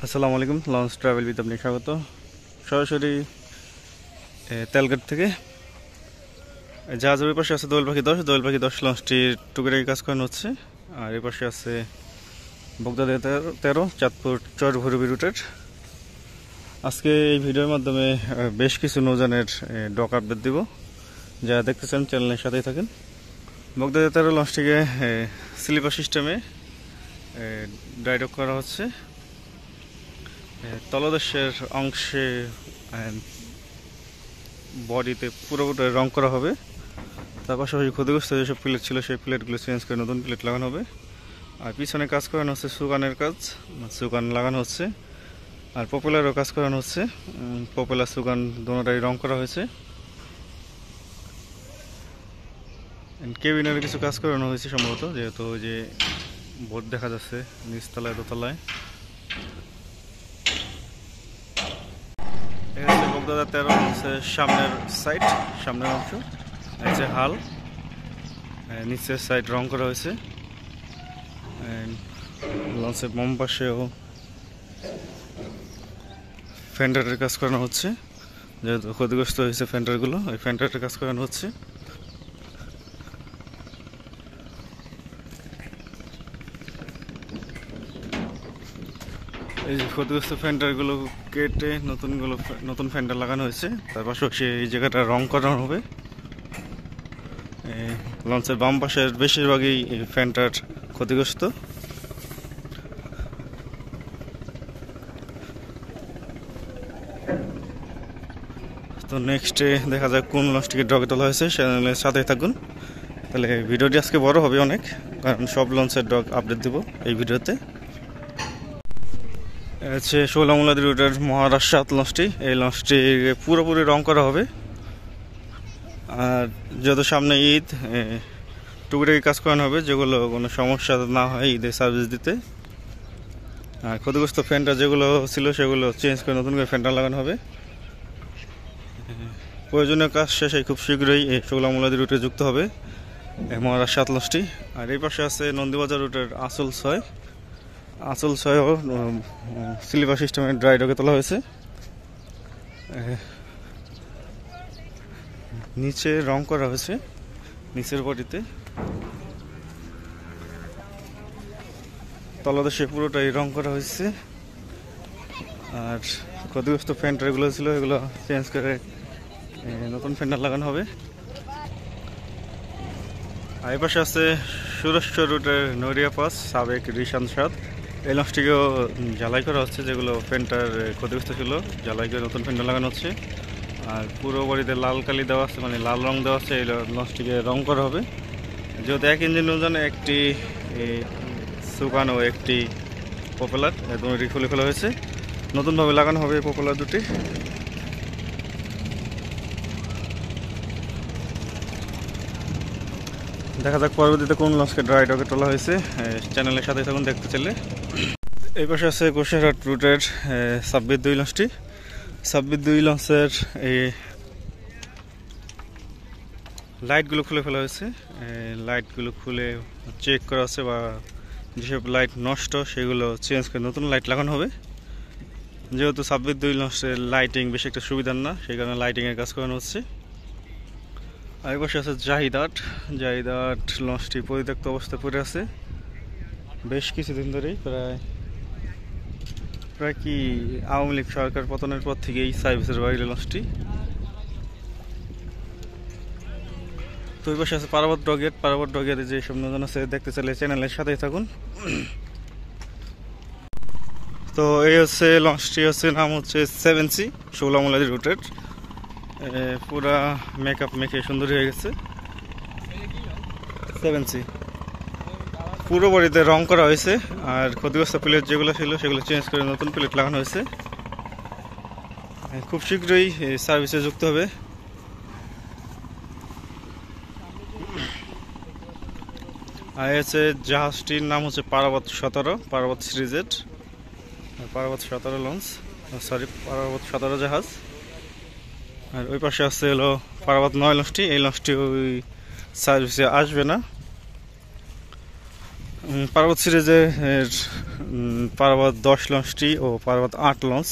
আসসালামু আলাইকুম। Launch travel with আপনি স্বাগত। সরাসরি তেলঘাট থেকে জাহাজের ওই পাশে আছে দোয়েল পাখি 10 লঞ্চটি টুকিটাকি কাজ করানো হচ্ছে। আর এই পাশে আছে বগদাদি 13 চাঁদপুর চরভৈরবী রুটের। আজকে এই ভিডিওর মাধ্যমে বেশ কিছু নৌযানের ডক আপডেট দিব। যারা দেখতে চান চ্যানেলের সাথেই থাকেন। বগদাদি 13 লঞ্চটিকে স্লিপার সিস্টেমে ড্রাই ডক করা হচ্ছে। তলদেশের অংশে বডিতে পুরোপুরি রং করা হবে। তার পাশাপাশি ক্ষতিগ্রস্ত যেসব প্লেট ছিল সেই প্লেটগুলো চেঞ্জ করে নতুন প্লেট লাগানো হবে। আর পিছনে কাজ করানো হচ্ছে সুগানের কাজ, সুগান লাগানো হচ্ছে। আর পপুলারও কাজ করানো হচ্ছে। পপুলার সুগান দুটোটাই রং করা হয়েছে। কেবিনের কিছু কাজ করানো হয়েছে সম্ভবত, যেহেতু ওই যে বোর্ড দেখা যাচ্ছে নিচতলায় দোতলায়। বগদাদি 13 হচ্ছে সামনের সাইড, সামনের অংশ হচ্ছে হাল, নিচের সাইড রং করা হয়েছে। লঞ্চের বাম পাশেও ফেন্ডারের কাজ করানো হচ্ছে, যেহেতু ক্ষতিগ্রস্ত হয়েছে ফেন্ডারগুলো, এই ফেন্ডারের কাজ করানো হচ্ছে। এই যে ক্ষতিগ্রস্ত ফেন্ডারগুলো কেটে নতুন ফেন্ডার লাগানো হয়েছে। তার পাশাপাশি এই জায়গাটা রং করানো হবে। লঞ্চের বাম পাশের বেশিরভাগই ফেন্ডার ক্ষতিগ্রস্ত। তো নেক্সটে দেখা যাক কোন লঞ্চটিকে ডগে তোলা হয়েছে, চ্যানেলের সাথেই থাকুন। তাহলে ভিডিওটি আজকে বড় হবে অনেক, কারণ সব লঞ্চের ডগ আপডেট দেবো এই ভিডিওতে। হচ্ছে শৌলামুলাদি রুটের মহারাষ্ট্র 7 লঞ্চটি। এই লঞ্চটি পুরোপুরি রং করা হবে। আর যত সামনে ঈদ, টুকটাকি কাজ করানো হবে, যেগুলো কোনো সমস্যা না হয় ঈদে সার্ভিস দিতে। আর ক্ষতিগ্রস্ত ফ্যানটা যেগুলো ছিল সেগুলো চেঞ্জ করে নতুন করে ফ্যানটা লাগানো হবে। প্রয়োজনীয় কাজ শেষে খুব শীঘ্রই এই শৌলামুলাদি রুটে যুক্ত হবে মহারাষ্ট্র 7 লঞ্চটি। আর এই পাশে আছে নন্দীবাজার রুটের আঁচল 6ও স্লিপার সিস্টেমে ড্রাই ডকে তোলা হয়েছে। নিচে রং করা হয়েছে, নিচের বডিতে। তলদেশে পুরোটাই রং করা হয়েছে। আর ক্ষতিগ্রস্ত ফেন্ডারগুলো ছিল এগুলো চেঞ্জ করে নতুন ফেন্ডার লাগানো হবে। আর এই পাশে আছে সুরেশ্বর রুটের নড়িয়া পাস সাবেক রিশান সাদ। এই লঞ্চটিকেও জ্বালাই করা হচ্ছে, যেগুলো ফেন্ডার ক্ষতিগ্রস্ত ছিল জ্বালাই করে নতুন ফেন্ডার লাগানো হচ্ছে। আর পুরো বডিতে লাল কালি দেওয়া আছে, মানে লাল রং দেওয়া আছে। এই লঞ্চটিকে রং করা হবে, যেহেতু এক ইঞ্জিন নৌযানে একটি সুগান ও একটি পপুলার দুটি খুলে খোলা হয়েছে। নতুনভাবে লাগানো হবে এই পপুলার দুটি। দেখা যাক পরবর্তীতে কোন লঞ্চকে ড্রাই ডকে তোলা হয়েছে, চ্যানেলের সাথে থাকুন দেখতে চাইলে। এই পাশে আছে গোসাইরহাট রুটের 26-2 লঞ্চটি। 26-2 লঞ্চের এই লাইটগুলো খুলে ফেলা হয়েছে। লাইটগুলো খুলে চেক করা হচ্ছে, বা যেসব লাইট নষ্ট সেগুলো চেঞ্জ করে নতুন লাইট লাগানো হবে। যেহেতু 26-2 লঞ্চের লাইটিং বেশি একটা সুবিধার না, সেই কারণে লাইটিংয়ের কাজ করানো হচ্ছে। আর পাশে আছে জাহিদাট লঞ্চটি পরিত্যক্ত অবস্থায় পড়ে আছে বেশ কিছুদিন ধরেই, প্রায় কি আওয়ামী লীগ সরকার পতনের পর থেকেই সার্ভিসের বাইরে লঞ্চটি। তো ওই পাশে আছে পারাবত ডগের যে সব নতুন আছে দেখতে চাইলে চ্যানেলের সাথেই থাকুন। তো এই হচ্ছে লঞ্চটি, নাম হচ্ছে 7C শৌলামুলাদি রুটের। পুরা মেকআপ মেখে সুন্দর হয়ে গেছে। 7C পুরো বডিতে রং করা হয়েছে। আর ক্ষতিগ্রস্ত প্লেট যেগুলো ছিল সেগুলো চেঞ্জ করে নতুন প্লেট লাগানো হয়েছে। খুব শীঘ্রই সার্ভিসে যুক্ত হবে। আর হচ্ছে জাহাজটির নাম হচ্ছে পারাবত সিরিজের পারাবত 17 লঞ্চ, পারাবত 17 জাহাজ। আর ওই পাশে আছে হলো পারাবত 9 লঞ্চটি। এই লঞ্চটি ওই সার্ভিসে আসবে না, পার্বত সিরিজের পার্বত 10 লঞ্চটি ও পার্বত 8 লঞ্চ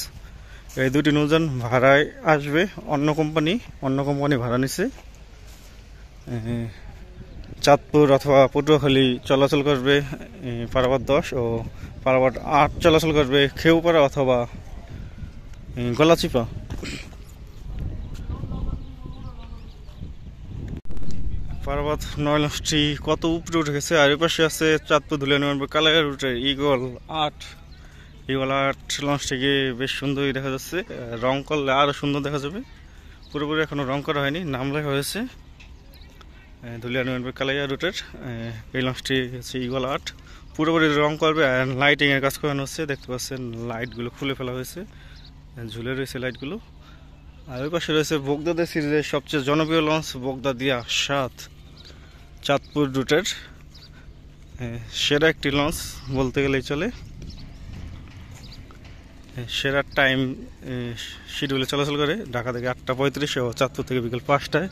এই দুটি নৌযান ভাড়ায় আসবে। অন্য কোম্পানি ভাড়া নিছে। চাঁদপুর অথবা পটুয়াখালী চলাচল করবে পার্বত 10 ও পার্বত 8 চলাচল করবে খেউপাড়া অথবা গলাচিপা। পার্বত 9 লঞ্চটি কত উপরে উঠে গেছে। আর এর পাশে আছে চাঁদপুর ধুলিয়ান কালাইয়া রুটের ঈগল 8 লঞ্চটিকে বেশ সুন্দরই দেখা যাচ্ছে। রং করলে আরও সুন্দর দেখা যাবে। পুরোপুরি এখনো রং করা হয়নি, নাম লেখা হয়েছে। ধুলিয়ান কালাইয়া রুটের এই লঞ্চটি হচ্ছে ঈগল 8, পুরোপুরি রং করবে আর লাইটিংয়ের কাজ করানো হচ্ছে। দেখতে পাচ্ছেন লাইটগুলো খুলে ফেলা হয়েছে, ঝুলে রয়েছে লাইটগুলো। আর ওই পাশে রয়েছে বোগদাদের সিরিজের সবচেয়ে জনপ্রিয় লঞ্চ বোগদা দিয়া 7, চাঁদপুর রুটের সেরা একটি লঞ্চ বলতে গেলেই চলে। সেরা টাইম শিডিউলে চলাচল করে ঢাকা থেকে 8:35 ও চাঁদপুর থেকে বিকেল 5টায়।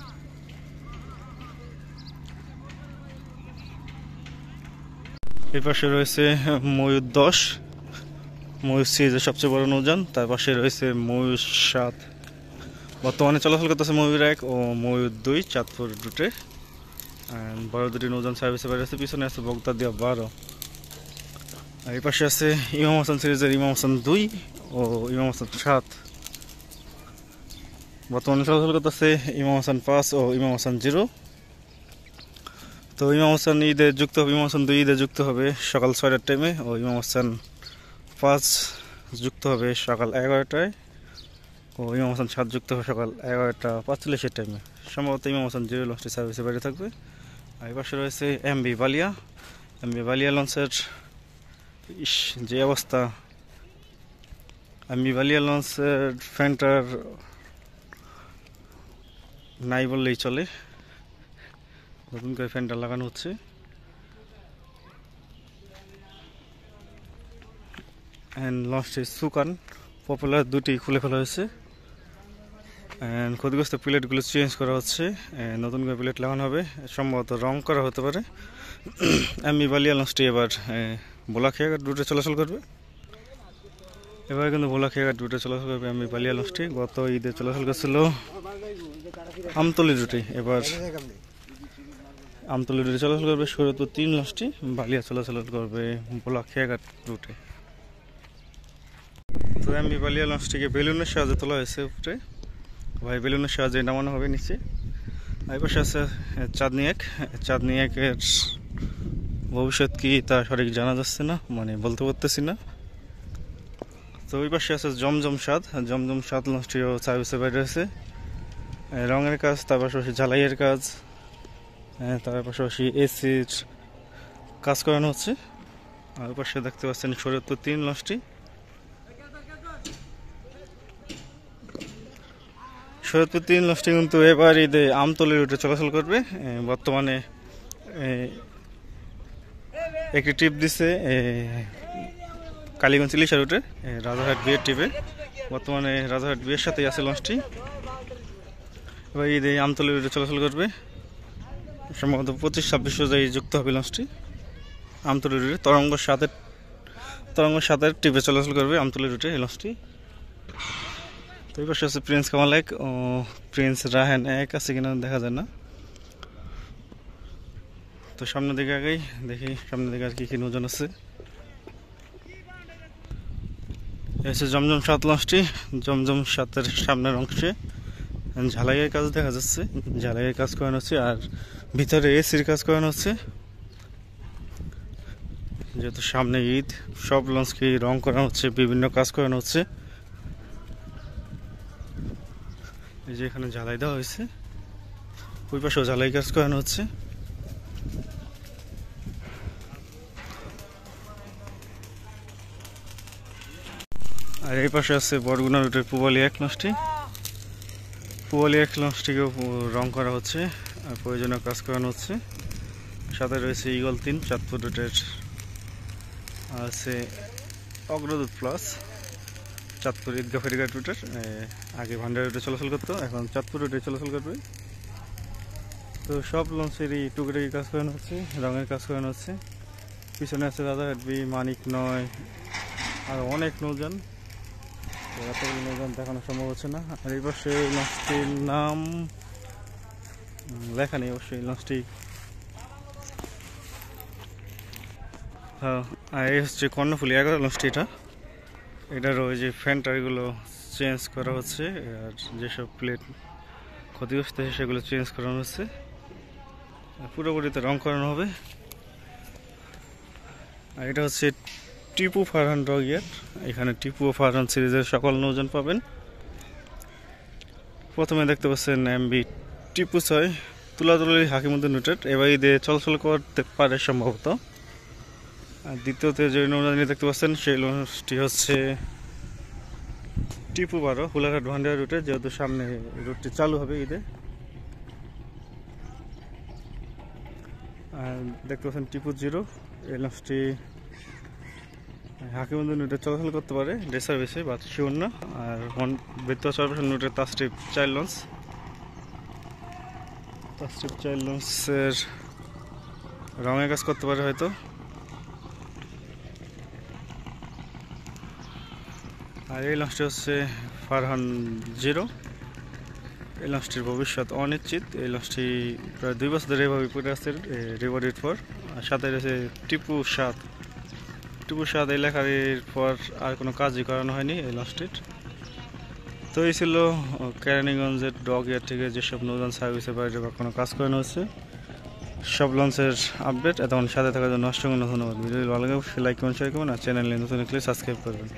এর পাশে রয়েছে ময়ূর 10, ময়ূর সিরিজের সবচেয়ে বড় নৌযান। তার পাশে রয়েছে ময়ূর 7, বর্তমানে চলাচল করতেছে ময়ূর 1 ও ময়ূর 2 চাঁদপুর রুটে। বড় দুটি নৌযান সার্ভিসে বাইরে আছে। পিছনে আছে বোগদা দিয়া 12। আর এই পাশে আছে ইমাম হাসান সিরিজের ইমাম হাসান 2 ও ইমাম হাসান 7, বর্তমানে চলাচল করতেছে ইমাম হাসান 5 ও ইমাম হাসান 0। তো ইমাম হাসান ঈদে যুক্ত হবে, ইমাম হাসান 2 ঈদে যুক্ত হবে সকাল 6টার টাইমে ও ইমাম হাসান 5 যুক্ত হবে সকাল 11টায় ও ইমাম হাসান 7 যুক্ত হবে সকাল 11:45 টাইমে। সম্ভবত ইমাম হাসান 0 লঞ্চটি সার্ভিসে বাইরে থাকবে। আর এই পাশে রয়েছে এমবি বালিয়া লঞ্চের যে অবস্থা। এমবি বালিয়া লঞ্চের ফ্যান্টার নাই বললেই চলে, নতুন করে ফ্যান্টার লাগানো হচ্ছে। লঞ্চটির সুকান পপুলার দুটি খুলে ফেলা হয়েছে। ক্ষতিগ্রস্ত প্লেটগুলো চেঞ্জ করা হচ্ছে, নতুন করে প্লেট লাগানো হবে, সম্ভবত রং করা হতে পারে। এমবি বালিয়া লঞ্চটি এবার ভোলাখিয়াঘাট রুটে চলাচল করবে। এবার কিন্তু ভোলাখিয়াঘাট রুটে চলাচল করবে এমবি বালিয়া লঞ্চটি। গত ঈদে চলাচল করছিল আমতলী রুটে, এবার আমতলী রুটে চলাচল করবে শরীয়তপুর 3 লঞ্চটি। বালিয়া চলাচল করবে ভোলাখিয়াঘাট রুটে। তো এমবি বালিয়া লঞ্চটিকে বেলুনের সাহায্যে তোলা হয়েছে উপরে, বেলুনের সাহায্যে নামানো হবে নিচে। এই পাশে আছে চাঁদনি 1-এর ভবিষ্যৎ কি তা সঠিক জানা যাচ্ছে না, মানে বলতে পারতেছি না। তো ওই পাশে আছে জমজম 7 লঞ্চটিও সার্ভিসে বাইরে আছে। রঙের কাজ, তার পাশাপাশি ঝালাইয়ের কাজ, তার পাশাপাশি এসির কাজ করানো হচ্ছে। আর ওই পাশে দেখতে পাচ্ছেন শরীয়তপুর 3 লঞ্চটি। শরীয়তপুর 3 লঞ্চটি কিন্তু এবার ঈদে আমতলী রুটে চলাচল করবে। বর্তমানে একটি ট্রিপ দিচ্ছে কালীগঞ্জ ইলিশা রুটে রাজারহাট বিয়ের ট্রিপে। বর্তমানে রাজারহাট বিয়ের সাথেই আছে লঞ্চটি। এবার ঈদে আমতলী রুটে চলাচল করবে, সম্ভবত 25-26 রোজায় যুক্ত হবে লঞ্চটি আমতলী রুটে। তরঙ্গ 7-এর ট্রিপে চলাচল করবে আমতলী রুটে এই লঞ্চটি। তো এই পাশে আছে প্রিন্স কামাল 1 ও প্রিন্স রাহান 1 আছে কিনা দেখা যায় না। তো সামনের দিকে আগেই দেখি সামনের দিকে আর কি নৌযান আছে। এসে জমজম 7 লঞ্চটি। জমজম 7-এর সামনের অংশে ঝালাইয়ের কাজ দেখা যাচ্ছে, ঝালাইয়ের কাজ করানো হচ্ছে আর ভিতরে এসির কাজ করানো হচ্ছে। যেহেতু সামনে ঈদ, সব লঞ্চকে রং করানো হচ্ছে, বিভিন্ন কাজ করানো হচ্ছে। এই যে এখানে ঝালাই দেওয়া হয়েছে, ওই পাশেও ঝালাই কাজ করানো হচ্ছে। আর এই পাশে আছে বরগুনা রুটের পুবালি 1 লঞ্চটি। পুবালি 1 লঞ্চটিকেও রং করা হচ্ছে আর প্রয়োজনীয় কাজ করানো হচ্ছে। সাথে রয়েছে ঈগল 3 চাঁদপুর রুটের, আছে অগ্রদূত প্লাস চাঁদপুর ঈদগাহ ফেরিঘাট রুটের। আগে ভান্ডার রুটে চলাচল করতো, এখন চাঁদপুর রুটে চলাচল করবে। তো সব লঞ্চেরই টুকটাকি কাজ করানো হচ্ছে, রঙের কাজ করানো হচ্ছে। পিছনে আছে রাজারহাট বি, মানিক 9 আর অনেক নৌযান। এতগুলো নৌযান দেখানো সম্ভব হচ্ছে না। আর এই পাশে লঞ্চটির নাম লেখা নেই অবশ্যই লঞ্চটি। হ্যাঁ, আর এই হচ্ছে কর্ণফুলী 11 লঞ্চটি। এটার ওই যে ফ্যানটারগুলো চেঞ্জ করা হচ্ছে, আর যেসব প্লেট ক্ষতিগ্রস্ত হয়েছে সেগুলো চেঞ্জ করানো হচ্ছে, পুরোপুরিতে রং করানো হবে। আর এটা হচ্ছে টিপু ফারহান ডকইয়ার্ড। এখানে টিপু ও ফারহান সিরিজের সকল নৌযান পাবেন। প্রথমে দেখতে পাচ্ছেন এমবি টিপু 6 তুলাতুলি হাকিমুদ্দিন লিমিটেড, এবার ঈদে চলাচল করতে পারে সম্ভবত। আর দ্বিতীয়তে যে নৌযানটি দেখতে পাচ্ছেন সেই লঞ্চটি হচ্ছে টিপু 12 হুলাঘাট ভান্ডার রুটে, যেহেতু সামনে রুটটি চালু হবে ঈদে। আর দেখতে পাচ্ছেন টিপু 0, এই লঞ্চটি হাকিমুদ্দিন রুটে চলাচল করতে পারে ডে সার্ভিসে বা শিওর না। আর বেতুয়া কর্পোরেশন রুটের তাসটিপ 4 লঞ্চ, তাসটিপ 4 লঞ্চের রঙের কাজ করতে পারে হয়তো। আর এই লঞ্চটি হচ্ছে ফারহান 0, এই লঞ্চটির ভবিষ্যৎ অনিশ্চিত। এই লঞ্চটি প্রায় 2 বছর ধরে এভাবে পড়ে আসছে রিভারির পর। আর সাথে রয়েছে টিপু 7, টিপু 7 এই লেখার পর আর কোনো কাজই করানো হয়নি এই লঞ্চটির। তো এই ছিল কেরানীগঞ্জের ডকইয়ার্ড থেকে যেসব নৌযান সার্ভিসের বাইরে বা কোনো কাজ করানো হচ্ছে সব লঞ্চের আপডেট। এতক্ষণ সাথে থাকার জন্য অসংখ্য ধন্যবাদ। ভিডিও ভালো লাগে অবশ্যই লাইক কমেন্ট শেয়ার করবেন, আর চ্যানেলে নতুন হলে সাবস্ক্রাইব করবেন।